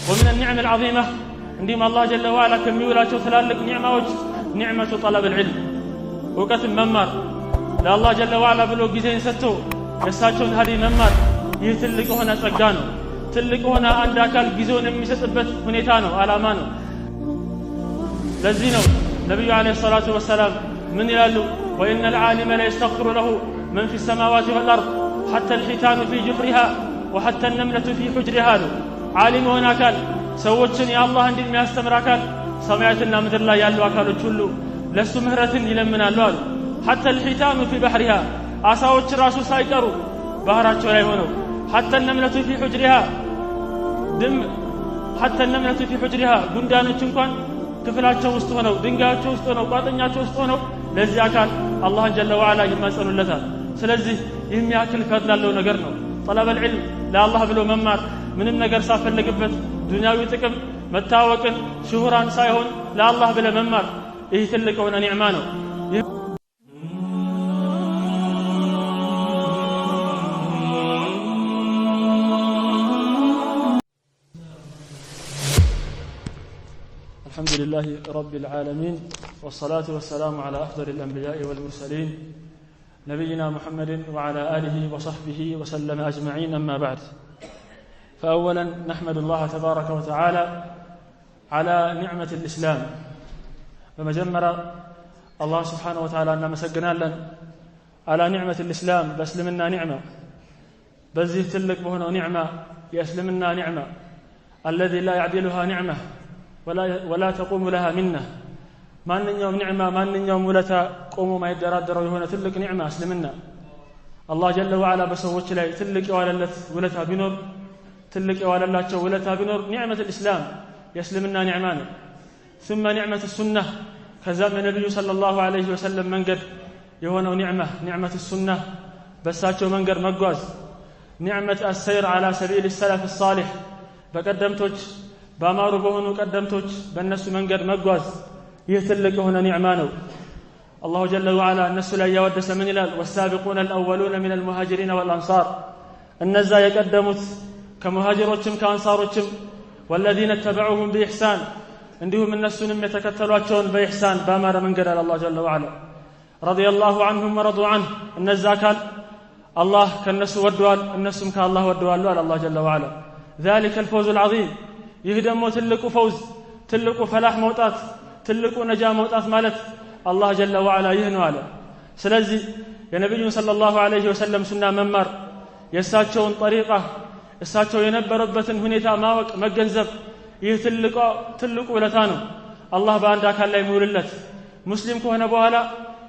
ومن النعم العظيمة عندما الله جل وعلا كم يولاቸው ትላልቅ ኒዕማዎች ኒዕመቱ طلب العلم ወቀት መማር ለአላህ جل وعلا ብሎ ጊዜን ሰጥቶ የሳቸውን ሀዲ መማር ይህ ትልቅ ሆነ ጸጋ ነው ትልቅ ሆነ አንድ አካል ጊዜውን የሚሰጥበት ሁኔታ ነው አላማ ነው ለዚህ ነው ነብዩ አለይሂ ሰላቱ ወሰለም ምን ይላሉ وان العالم لا يستغفر له من في السماوات والارض حتى الحيتان في جحرها وحتى النملة في حجرها عالم هنا كان ሰዎችን ያላህ እንደሚያስተምር አካል ሰማያትና ምድር ላይ ያሉ አካሎች ሁሉ ለሱ ምህረትን ይለምናሉ አሉ حتى الحيتان في بحرها አሳዎች ራሱ ሳይቀሩ ባህራቸው ላይ ሆነው حتى النملة في حجرها حتى النملة في حجرها ጉንዳኖች እንኳን ክፍላቸው ውስጥ ሆነው ድንጋያቸው ውስጥ ሆነው ቋጥኛቸው ውስጥ ሆነው ለዚህ አካል አላህን ጀለ ወዐላ ይማጸኑለታል ስለዚህ የሚያክል ፈድል ያለው ነገር ነው طلب العلم ለአላህ ብሎ መማር ምንም ነገር ሳፈልግበት ዱንያዊ ጥቅም መታወቅን ሹሁራን ሳይሆን ለአላህ ብለ መማር ይህ ትልቅ ሆነ ኒዕማ ነው الحمد لله رب العالمين والصلاة والسلام على أفضل الأنبياء والمرسلين نبينا محمد وعلى آله وصحبه وسلم أجمعين أما بعد فأولا نحمد الله تبارك وتعالى على نعمة الإسلام بمجمر الله سبحانه وتعالى أننا مسجنا لنا على نعمة الإسلام بسلمنا نعمة بزيه تلك بهنا نعمة يسلمنا نعمة الذي لا يعدلها نعمة ولا تقوم لها منه ما نيوم نعمة ما نيوم ولتا قوموا ما يدرادروا هنا تلك نعمة اسلمنا الله جل وعلا بسوتش لا تلك ولتا بنور تلك ولتا بنور نعمة الإسلام يسلمنا نعمان ثم نعمة السنة كذا النبي صلى الله عليه وسلم من قد يهونه نعمة السنة بساتشو من قد مقواز نعمة السير على سبيل السلف الصالح بقدمتوش بامارو بهونو قدمتوش بالناس من قد مقواز يتلك هنا نعمانه الله جل وعلا الناس لا يودس من الال والسابقون الأولون من المهاجرين والأنصار النزا يقدمت كمهاجروچم كأنصاروچم والذين اتبعوهم بإحسان عندهم الناس يتكتلواቸውን بإحسان بامار من قد الله جل وعلا رضي الله عنهم ورضوا عنه النزا قال الله كالناس ودوال الناسم كالله ودوال الله جل وعلا ذلك الفوز العظيم يهدموا تلقوا فوز تلقوا فلاح موطات تلقوا نجاة موطات مالت الله جل وعلا يهنوا على سلازي يا نبي صلى الله عليه وسلم سنة ممر يساتشون طريقة يساتشو ينبربتن هنيتا ماوك مجنزب تلقوا ولتانو الله بانداك الله يموللت مسلم كهنا بوهلا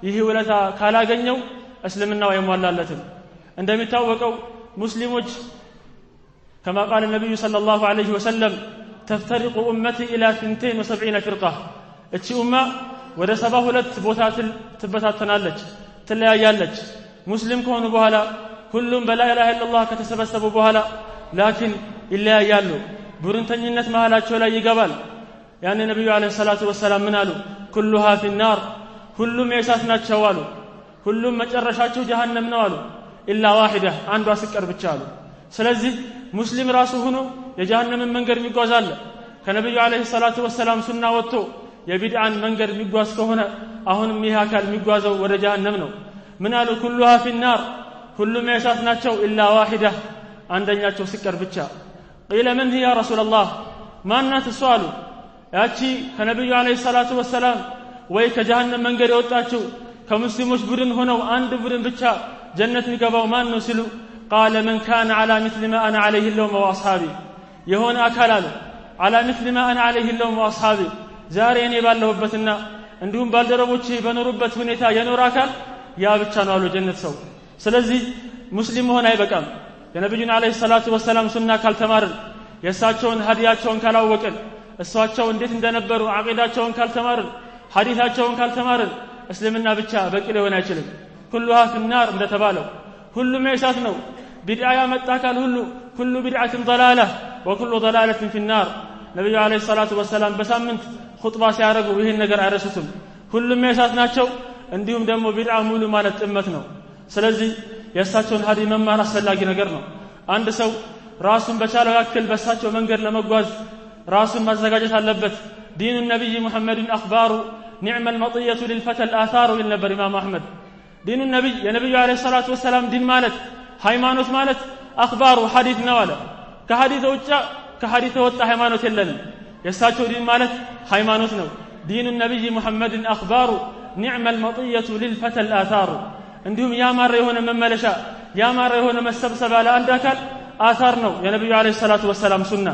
ይህ ወለታ ካላገኘው እስልምና ወይሟላለትም እንደሚታወቀው ሙስሊሞች كما قال النبي صلى الله عليه وسلم تفترق أمتي إلى 72 فرقة እቺ ኡማ ወደ 72 ቦታ ትበታተናለች ትለያያለች ሙስሊም ከሆኑ በኋላ ሁሉም በላ ኢላሃ ኢላላህ ከተሰበሰቡ በኋላ ላኪን ይለያያሉ ቡርንተኝነት መሃላቸው ላይ ይገባል ያን ነብዩ አለይሂ ሰላቱ ወሰለም ምን አሉ كلها في النار ሁሉም የእሳት ናቸው አሉ ሁሉም መጨረሻቸው ጀሃነም ነው አሉ ኢላ ዋሂዳ አንዷ ስቀር ብቻ አሉ ስለዚህ ሙስሊም ራሱ ሆኖ የጀሃነምን መንገድ የሚጓዛል ከነብዩ አለይሂ ሰላቱ ወሰለም ሱና ወጥቶ የቢድዓን መንገድ የሚጓዝ ከሆነ አሁንም ይህ አካል የሚጓዘው ወደ ጀሃነም ነው ምን አሉ كلها في النار ሁሉም የእሳት ናቸው ኢላ ዋሂዳ አንደኛቸው ስቀር ብቻ قيل من هي يا رسول الله ማናት እሷ አሉ ያቺ ከነብዩ አለይሂ ሰላቱ ወሰለም ወይ ከጀሃነም መንገድ የወጣችው ከሙስሊሞች ቡድን ሆነው አንድ ቡድን ብቻ ጀነት የሚገባው ማን ነው ሲሉ قال من كان على مثل ما انا عليه اليوم واصحابي የሆነ አካል አለ على مثل ما انا عليه اليوم واصحابي ዛሬ እኔ ባለሁበትና እንዲሁም ባልደረቦቼ በኖሩበት ሁኔታ የኖር አካል ያ ብቻ ነው አሉ ጀነት ሰው ስለዚህ ሙስሊም ሆነ አይበቃም የነብዩን አለይሂ ሰላቱ ወሰለም ሱና ካልተማርን የሳቸውን ሀዲያቸውን ካላወቅን እሷቸው እንዴት እንደነበሩ አቂዳቸውን ካልተማርን ሐዲታቸውን ካልተማርን እስልምና ብቻ በቂ ሊሆን አይችልም كلها في النار እንደተባለው ሁሉም የእሳት ነው ቢድዓ ያመጣ ካል ሁሉ كل بدعة ضلالة وكل ضلالة في النار ነብዩ አለይሂ ሰላቱ ወሰለም በሳምንት ኹጥባ ሲያረጉ ይሄን ነገር አይረሱትም ሁሉም የእሳት ናቸው እንዲሁም ደግሞ ቢድዓ ሙሉ ማለት ጥመት ነው ስለዚህ የእሳቸውን ሀዲ መማር አስፈላጊ ነገር ነው አንድ ሰው ራሱን በቻለው ያክል በእሳቸው መንገድ ለመጓዝ ራሱን ማዘጋጀት አለበት ዲኑ ነብይ ሙሐመድን አኽባሩ نعم المطية للفتى الآثار للنبي إمام أحمد دين النبي يا نبي عليه الصلاة والسلام دين مالت ሃይማኖት ማለት አኽባሩ ሐዲስ ነው አለ ከሐዲስ ውጭ ከሐዲስ ወጣ ሃይማኖት የለንም የሳቸው ዲን ማለት ሃይማኖት ነው ዲኑ ነብይ ሙሐመድን አኽባሩ نعم المطية للفتى الآثار እንዲሁም ያማረ የሆነ መመለሻ ያማረ የሆነ መሰብሰብ አለ አንድ አካል አثار ነው የነብዩ አለይሂ ሰላቱ ወሰላም ሱና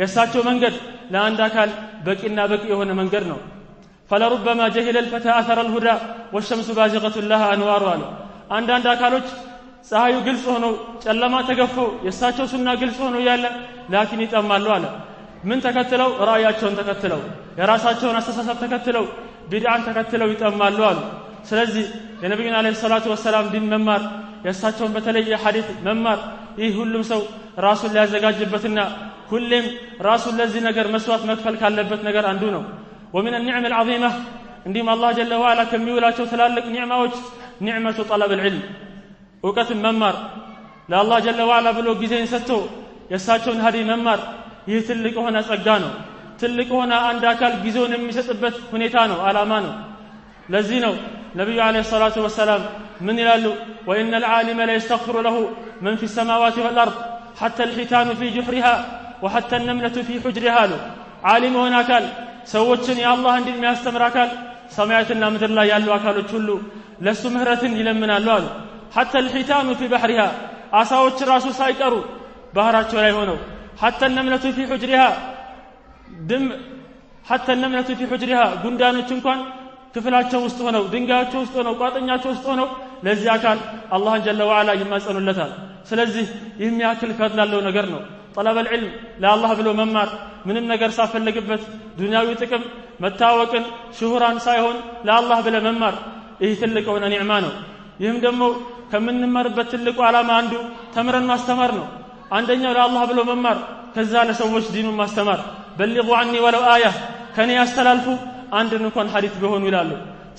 የሳቸው መንገድ ለአንድ አካል በቂና በቂ የሆነ መንገድ ነው فلربما جهل الفتى أثر الهدى والشمس بازغة لها أنوار አንዳንድ አካሎች ፀሐዩ ግልጽ ሆኖ ጨለማ ተገፎ የሳቸው ሱና ግልጽ ሆኖ ያለ ላኪን ይጠማሉ አለ ምን ተከትለው ራእያቸውን ተከትለው የራሳቸውን አስተሳሰብ ተከትለው ቢድዓን ተከትለው ይጠማሉ አሉ ስለዚህ የነብዩን አለይሂ ሰላቱ ወሰላም ዲን መማር የሳቸውን በተለየ ሐዲስ መማር ይህ ሁሉም ሰው ራሱን ሊያዘጋጅበትና ሁሌም ራሱን ለዚህ ነገር መስዋዕት መክፈል ካለበት ነገር አንዱ ነው ومن النعم العظيمة عندما الله جل وعلا كم يولاቸው ትላልቅ ኒዕማዎች ኒዕመቱ طلب العلم እውቀት መማር ለአላህ ጀለ ወዐላ ብሎ ጊዜን ሰጥቶ የሳቸውን ሀዲ መማር ይህ ትልቅ ሆነ ጸጋ ነው ትልቅ ሆነ አንድ አካል ጊዜውን የሚሰጥበት ሁኔታ ነው አላማ ነው ለዚህ ነው ነብዩ አለይሂ ሰላቱ ወሰላም ምን ይላሉ وان العالم لا يستغفر له من في السماوات والارض حتى الحيتان في جحرها وحتى النملة في حجرها عالم ሆነ አካል ሰዎችን የአላህ እንዲን የሚያስተምር አካል ሰማያትና ምድር ላይ ያሉ አካሎች ሁሉ ለሱ ምህረትን ይለምናሉ አሉ حتى الحيتان في بحرها አሳዎች ራሱ ሳይቀሩ ባህራቸው ላይ ሆነው حتى النملة في حجرها حتى النملة في حجرها ጉንዳኖች እንኳን ክፍላቸው ውስጥ ሆነው ድንጋያቸው ውስጥ ሆነው ቋጥኛቸው ውስጥ ሆነው ለዚህ አካል አላህን ጀለ ወዐላ ይማጸኑለታል ስለዚህ የሚያክል ፈድል ያለው ነገር ነው طلب العلم لا الله ብሎ መማር ምንም ነገር ሳፈልግበት ዱንያዊ ጥቅም መታወቅን ሹሁራን ሳይሆን ለአላህ ብለ መማር ይህ ትልቅ ሆነ ኒዕማ ነው ይህም ደግሞ ከምንማርበት ትልቁ ዓላማ አንዱ ተምረን ማስተማር ነው አንደኛው ለአላህ ብሎ መማር ከዛ ለሰዎች ዲኑን ማስተማር በልጉ عني ولو آية ከኔ ያስተላልፉ አንድን እንኳን ሐዲስ ቢሆኑ ይላሉ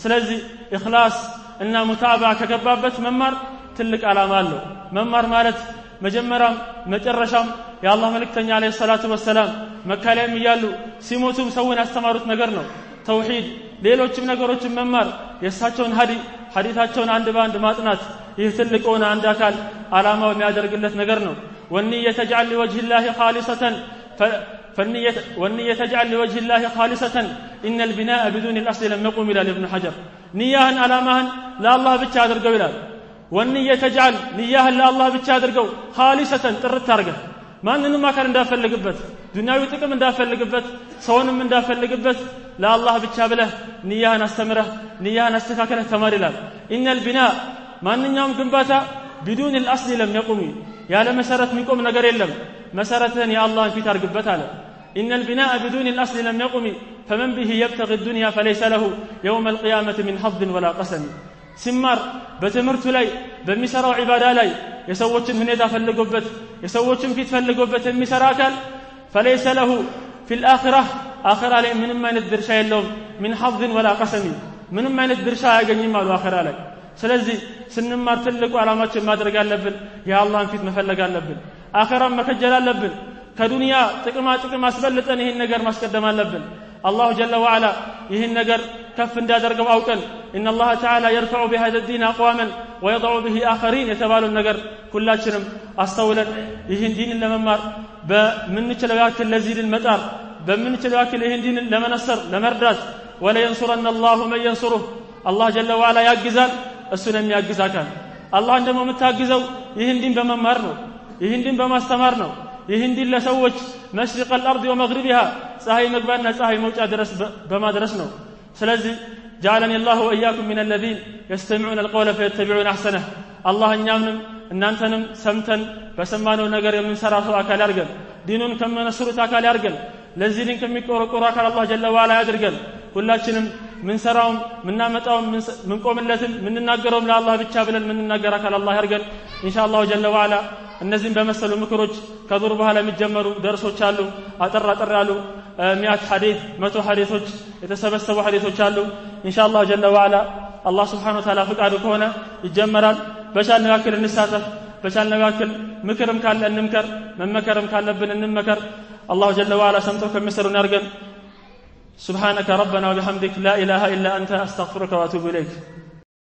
ስለዚህ ኢኽላስ እና ሙታባዓ ከገባበት መማር ትልቅ ዓላማ አለው መማር ማለት መጀመሪያም መጨረሻም የአላህ መልእክተኛ አለይሂ ሰላቱ ወሰላም መካ ላይ ያሉ ሲሞቱም ሰውን ያስተማሩት ነገር ነው ተውሂድ ሌሎችም ነገሮችን መማር የሳቸውን ሐዲታቸውን አንድ ባንድ ማጥናት ይህ ትልቅ ሆነ አንድ አካል ዓላማው የሚያደርግለት ነገር ነው ወንየ ተجعل لوجه الله خالصة والنية تجعل لوجه الله خالصة إن البناء بدون الأصل لم يقوم إلى ابن حجر نياهن علامهن لا الله ብቻ አድርገው ይላል والنية تجعل نياهن لا الله ብቻ አድርገው خالصة ጥርት አድርገህ ማንንም አካል እንዳፈልግበት ዱንያዊ ጥቅም እንዳፈልግበት ሰውንም እንዳፈልግበት ለአላህ ብቻ ብለህ ንያህን አስተምረህ ንያህን አስተካክለህ ተማር ይላል إن البناء ማንኛውም ግንባታ بدون الأصل لم يقوم ያለ መሰረት የሚቆም ነገር የለም መሰረትን የአላህን ፊት አድርግበት አለ إن البناء بدون الأصل لم يقم فمن به يبتغي الدنيا فليس له يوم القيامة من حظ ولا قسم ሲማር በትምህርቱ ላይ በሚሰራው ዒባዳ ላይ የሰዎችን ሁኔታ ፈልጎበት የሰዎችን ፊት ፈልጎበት የሚሰራ አካል فليس له في الآخرة آخرة ላይ ምንም አይነት ድርሻ የለውም من حظ ولا قسم ምንም አይነት ድርሻ አያገኝም አሉ አኺራ ላይ ስለዚህ ስንማር ትልቁ ዓላማችን ማድረግ አለብን የአላህን ፊት መፈለግ አለብን አኺራን መከጀል አለብን ከዱንያ ጥቅም አስበልጠን ይህን ነገር ማስቀደም አለብን አላሁ ጀለ ወዐላ ይህን ነገር ከፍ እንዳደርገው አውቀን إن الله تعالى يرفع بهذا الدين أقواما ويضع به آخرين የተባለው ነገር ሁላችንም አስተውለን ይህን ዲን ለመማር በምንችለው ያክል ለዚህ ዲን መጣር በምንችለው ያክል ይህን ዲን ለመነሰር ለመርዳት ولا ينصرن الله من ينصره الله جل وعلا ያግዛል እሱን የሚያግዝ አካል አላህን ደግሞ የምታግዘው ይህን ዲን በመማር ነው ይህን ዲን በማስተማር ነው ይህን ዲን ለሰዎች مشرق الأرض ومغربها ፀሐይ መግባትና ፀሐይ መውጫ ድረስ በማድረስ ነው ስለዚህ جعلني الله وإياكم من الذين يستمعون القول فيتبعون أحسنه الله እኛንም እናንተንም ሰምተን በሰማነው ነገር የምንሰራ ሰው አካል ያርገን ዲኑን ከመነስሩት አካል ያርገን ለዚህ ዲን ከሚቆረቆሩ አካል አላህ ጀለ ወዐላ ያድርገን ሁላችንም ምን ሰራውም ምናመጣው ምን ቆምለትም ምንናገረውም ለአላህ ብቻ ብለን ምንናገር አካል አላህ ያርገን ኢንሻአላህ ጀለ ወዐላ እነዚህን በመሰሉ ምክሮች ከዙር በኋላ የሚጀመሩ ደርሶች አሉ አጠር ያሉ 100 ሐዲስ 100 ሐዲሶች የተሰበሰቡ ሐዲሶች አሉ ኢንሻአላህ ጀለ ወዐላ አላህ Subhanahu Wa Ta'ala ፍቃዱ ከሆነ ይጀመራል በቻልነው ያክል እንሳተፍ በቻልነው ያክል ምክርም ካለ እንምከር መመከርም ካለብን እንመከር አላሁ ጀለ ወዐላ ሰምተው ከሚሰሩን ያርገን سبحانك ربنا وبحمدك لا إله إلا أنت أستغفرك وأتوب إليك